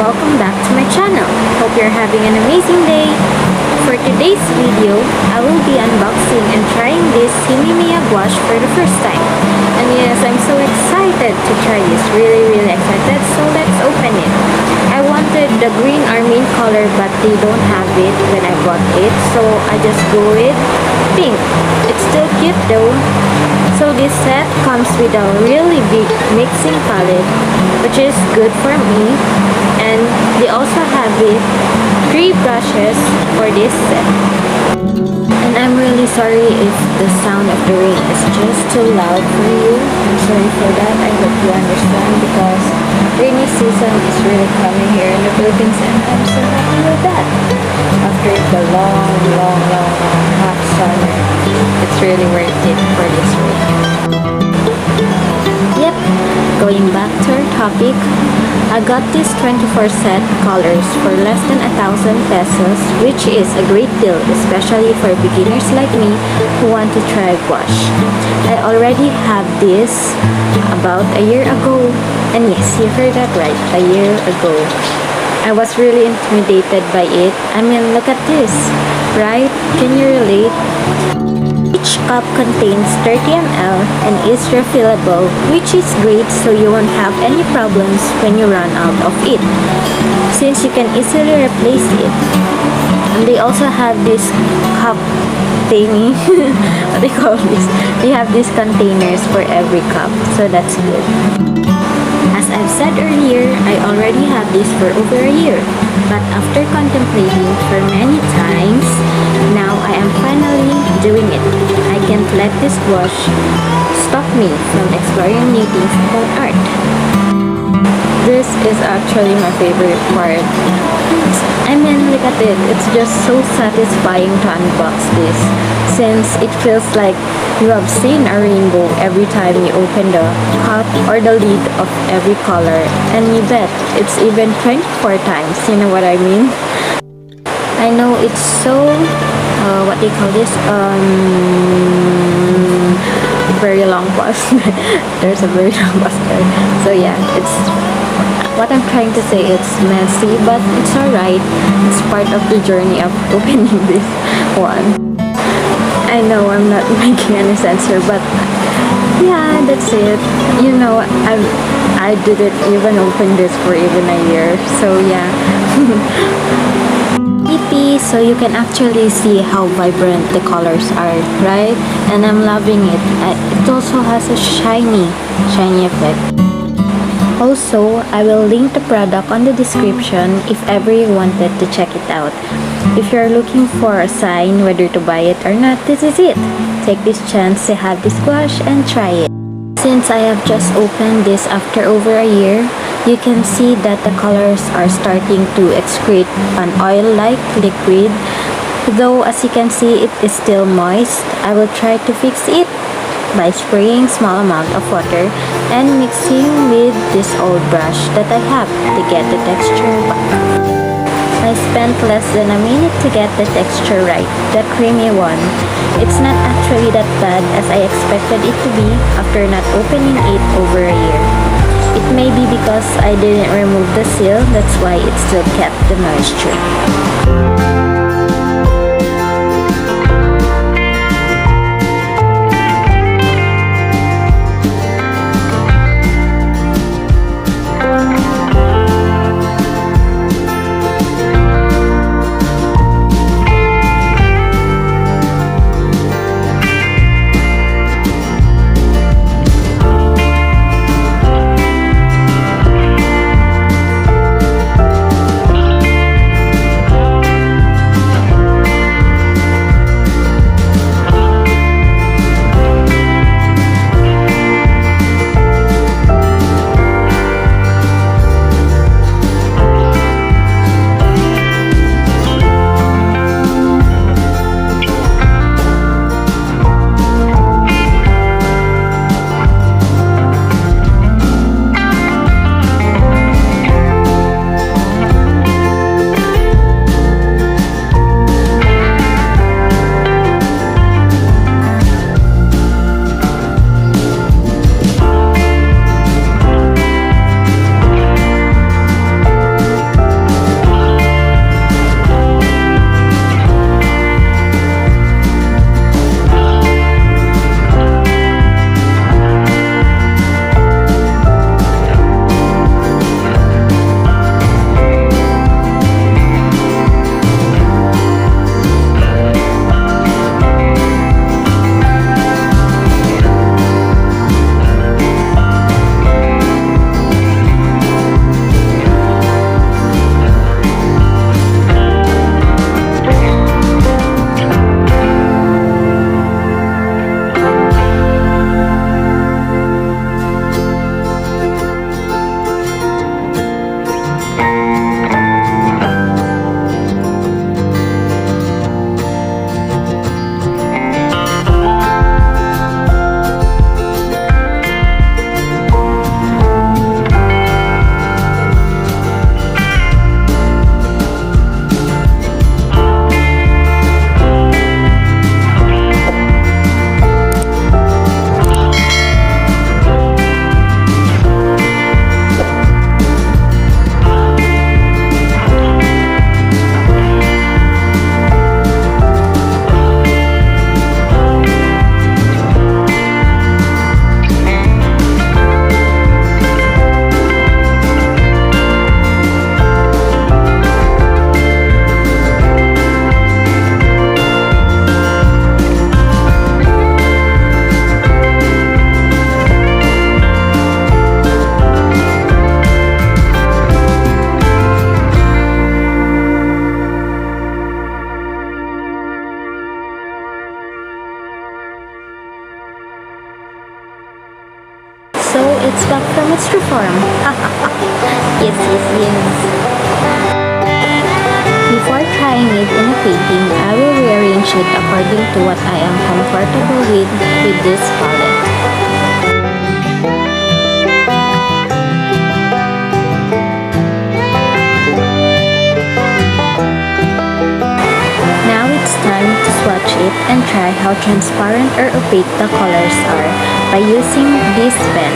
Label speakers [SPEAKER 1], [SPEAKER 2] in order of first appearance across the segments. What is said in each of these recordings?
[SPEAKER 1] welcome back to my channel. Hope you're having an amazing day. For today's video, I will be unboxing and trying this Himi Miya Gouache for the first time. And yes, I'm so excited to try this. Really excited. So let's open it. I wanted the green or main color, but they don't have it when I bought it. So I just go with pink. It's still cute though. So this set comes with a really big mixing palette, which is good for me. And they also have it 3 brushes for this set. And I'm really sorry if the sound of the rain is just too loud for you. I'm sorry for that. I hope you understand because rainy season is really coming here in the Philippines, and I'm so happy with that. After the long hot summer, it's really worth it for this rain. Yep, going back to our topic, I got this 24 set colors for less than 1,000 pesos, which is a great deal, especially for beginners like me who want to try gouache. I already have this about a year ago, and yes, you heard that right, a year ago. I was really intimidated by it. I mean, look at this, right? Can you relate? Each cup contains 30 ml and is refillable, which is great so you won't have any problems when you run out of it, since you can easily replace it. And they also have this cup thingy. What do you call this? They have these containers for every cup, so that's good. As I've said earlier, I already have this for over a year, but after contemplating for many times, now I am finally doing it. I can't let this gouache stop me from exploring new things about art. This is actually my favorite part. I mean, look at it. It's just so satisfying to unbox this, since it feels like you have seen a rainbow every time you open the cup or the lid of every color. And you bet it's even 24 times, you know what I mean? I know it's so, what do you call this? Very long pause. There's a very long pause there. So yeah, it's, what I'm trying to say, it's messy, but it's alright. It's part of the journey of opening this one. I know I'm not making any sense here, but yeah, that's it. You know, I didn't even open this for even a year, so yeah. Pretty, so you can actually see how vibrant the colors are, right? And I'm loving it. It also has a shiny effect. Also, I will link the product on the description if ever you wanted to check it out. If you're looking for a sign whether to buy it or not, this is it. Take this chance to have this gouache and try it. Since I have just opened this after over a year, you can see that the colors are starting to excrete an oil-like liquid. Though as you can see, it is still moist. I will try to fix it by spraying small amount of water and mixing with this old brush that I have to get the texture back. I spent less than a minute to get the texture right, the creamy one. It's not actually that bad as I expected it to be after not opening it over a year. It may be because I didn't remove the seal, that's why it still kept the moisture. back from its true form. Yes, yes, yes. Before trying it in a painting, I will rearrange it according to what I am comfortable with this palette. Now it's time to swatch it and try how transparent or opaque the colors are by using this pen.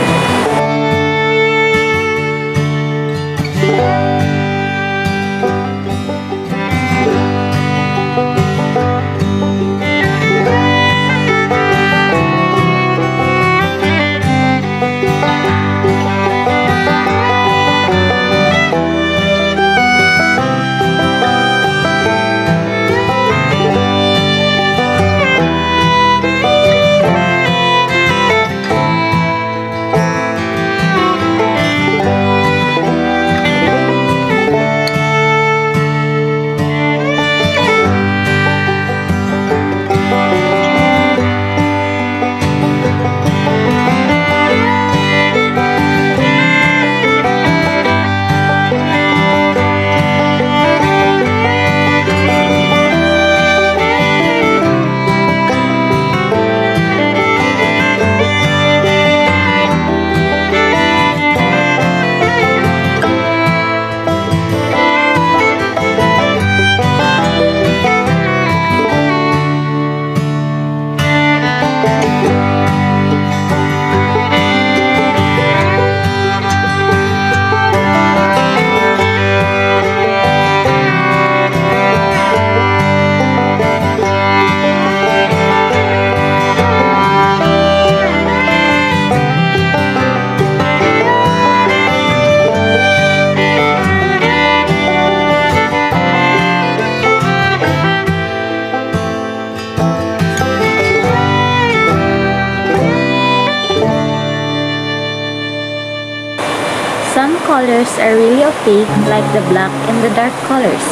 [SPEAKER 1] Some colors are really opaque, like the black and the dark colors.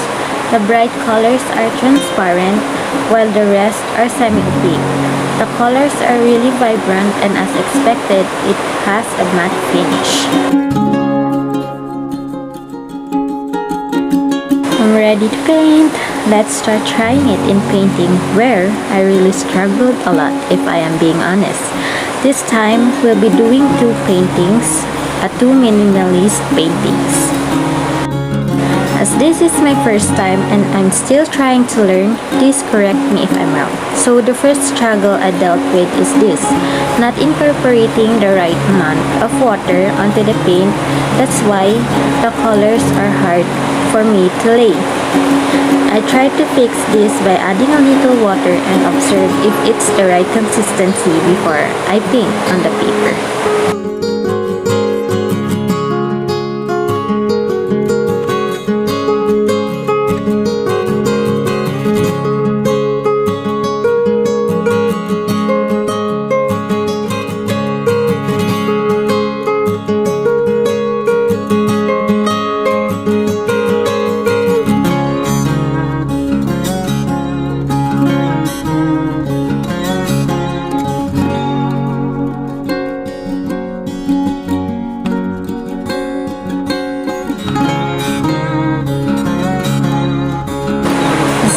[SPEAKER 1] The bright colors are transparent, while the rest are semi-opaque. The colors are really vibrant, and as expected, it has a matte finish. I'm ready to paint. Let's start trying it in painting, where I really struggled a lot, if I am being honest. This time, we'll be doing two paintings. Two minimalist paintings. As this is my first time and I'm still trying to learn, please correct me if I'm wrong. So the first struggle I dealt with is this, not incorporating the right amount of water onto the paint. That's why the colors are hard for me to lay. I tried to fix this by adding a little water and observe if it's the right consistency before I paint on the paper.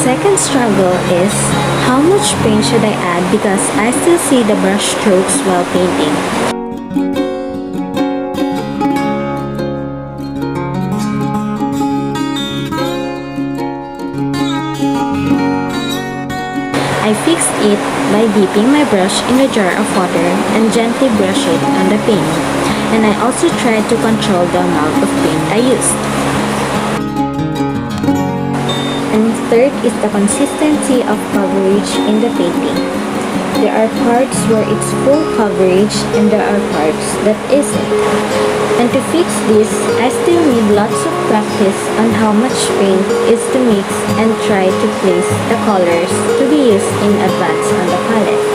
[SPEAKER 1] Second struggle is how much paint should I add because I still see the brush strokes while painting. I fixed it by dipping my brush in a jar of water and gently brush it on the paint. And I also tried to control the amount of paint I used. And third is the consistency of coverage in the painting. There are parts where it's full coverage and there are parts that isn't. And to fix this, I still need lots of practice on how much paint is to mix and try to place the colors to be used in advance on the palette.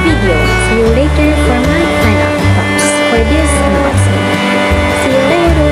[SPEAKER 1] video. See you later for my final thoughts for this unboxing. See you later!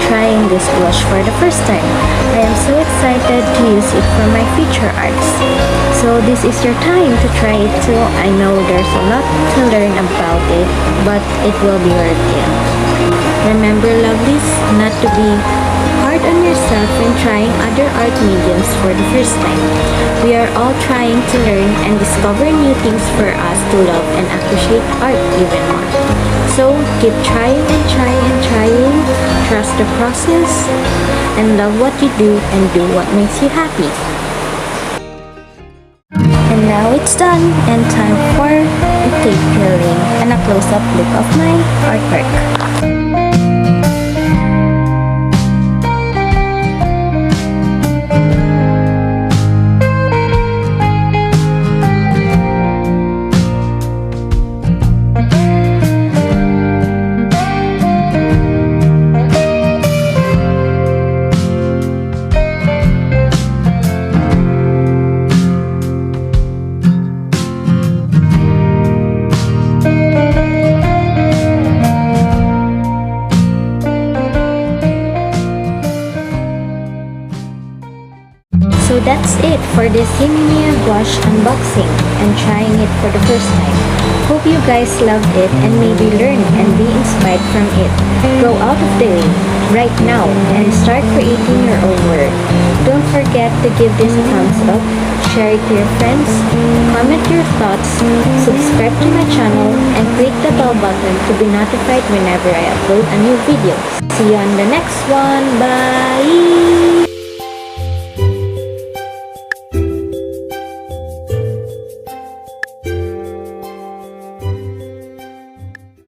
[SPEAKER 1] Trying this blush for the first time. I am so excited to use it for my future arts. So this is your time to try it too. I know there's a lot to learn about it, but it will be worth it. Remember, lovelies, not to be hard on yourself when trying other art mediums for the first time. We are all trying to learn and discover new things for us to love and appreciate art even more. So keep trying and trying and trying, trust the process, and love what you do and do what makes you happy. And now it's done and time for a tape peeling and a close-up look of my artwork. So that's it for this Himi Miya Gouache unboxing and trying it for the first time. Hope you guys loved it and maybe learn and be inspired from it. Go out of the way right now and start creating your own work. Don't forget to give this a thumbs up, share it to your friends, comment your thoughts, subscribe to my channel, and click the bell button to be notified whenever I upload a new video. See you on the next one. Bye!